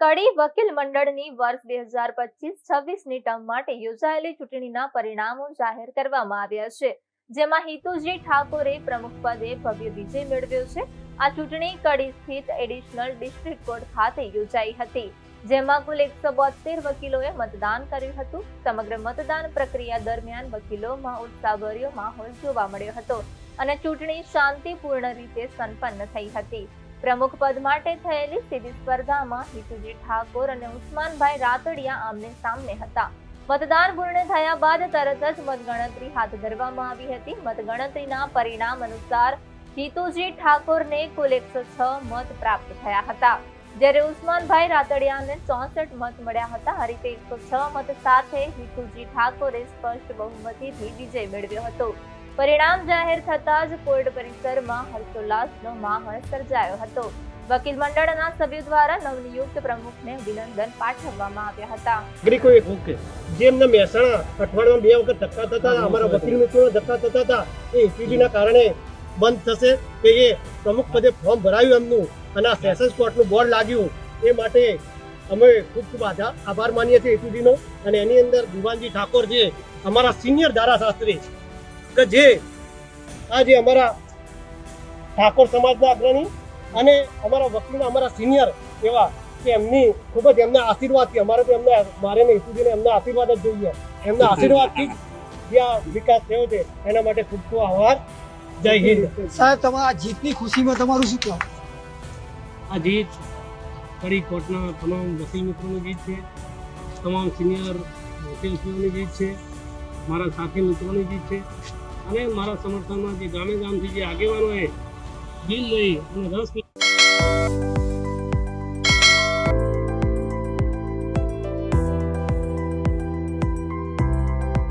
કડી વકીલ મંડળની વર્ષ 2025-26ની ટર્મ માટે યોજાયેલી ચૂંટણીના પરિણામો જાહેર કરવામાં આવ્યા છે, જેમાં હિતુજી ઠાકોરે પ્રમુખ પદે ભવ્ય વિજય મેળવ્યો છે. આ ચૂંટણી કડી સ્થિત એડિશનલ ડિસ્ટ્રિક્ટ કોર્ટ ખાતે યોજાઈ હતી, જેમાં કુલ 172 વકીલોએ મતદાન કર્યું હતું. સમગ્ર મતદાન પ્રક્રિયા દરમિયાન વકીલોમાં ઉત્સાહભર્યો માહોલ જોવા મળ્યો હતો અને ચૂંટણી શાંતિપૂર્ણ રીતે સંપન્ન થઈ હતી. પ્રમુખ પદ માટે થયેલી સીધી સ્પર્ધામાં હિતુજી ઠાકોર અને ઉસ્માનભાઈ રાતડિયા આમને સામને હતા. મતદાન પૂર્ણ થયા બાદ તરત જ મતગણતરી હાથ ધરવામાં આવી હતી. મતગણતરીના પરિણામ અનુસાર હિતુજી ઠાકોરને કુલ 106 મત પ્રાપ્ત થયા હતા, જ્યારે ઉસ્માનભાઈ રાતડિયાને 64 મત મળ્યા હતા. આ રીતે 106 મત સાથે હિતુજી ઠાકોરે સ્પષ્ટ બહુમતીથી વિજય મેળવ્યો હતો. પરિણામ જાહેર થતાં જ કોર્ટ પરિસરમાં હર્ષોલ્લાસનો માહોલ સર્જાયો હતો. વકીલ મંડળના સભ્યો દ્વારા નવનિયુક્ત પ્રમુખને અભિનંદન પાઠવવામાં આવ્યા હતા. નાગરિકોએ જેમને મહેસાણા અઠવાડિયામાં 2 વખત ધક્કા થતા અમારા વકીલ મિત્રોને ધક્કા થતા હતા, એ એસીબીના કારણે બંધ થશે. કે એ પ્રમુખ પદે ફોર્મ ભરાયું એમનું અને આ સેશન્સ કોર્ટનું બોર્ડ લાગ્યું, એ માટે અમે ખૂબ ખૂબ આભાર માનીએ છીએ એસીબીનો. અને એની અંદર દિવાનજી ઠાકોર જે અમારા સિનિયર ધારાશાસ્ત્રી કે જે આજે અમારા ઠાકોર સમાજના અગ્રણી અને અમારા વકીલના અમારા સિનિયર એવા કે એમની ખૂબ જ એમના આશીર્વાદથી અમારે તો મારે ને ઈસુજીને એમના આશીર્વાદ જ જોઈએ. એમના આશીર્વાદથી જે આ વિકાસ થયો છે એના માટે ખૂબ ખૂબ આભાર. જય હિન્દ. સાહેબ, તમારા જીતની ખુશીમાં તમારું શું કહેવું? આ જીત કડી કોર્ટના તમામ વકીલ મિત્રોની જીત છે, તમામ સિનિયર વકીલશ્રીઓની જીત છે, મારા સાથી મિત્રોની જીત છે અને મારા સમર્થનમાં જે ગામે ગામથી જે આગેવાનોએ દિલ લઈ અને રસ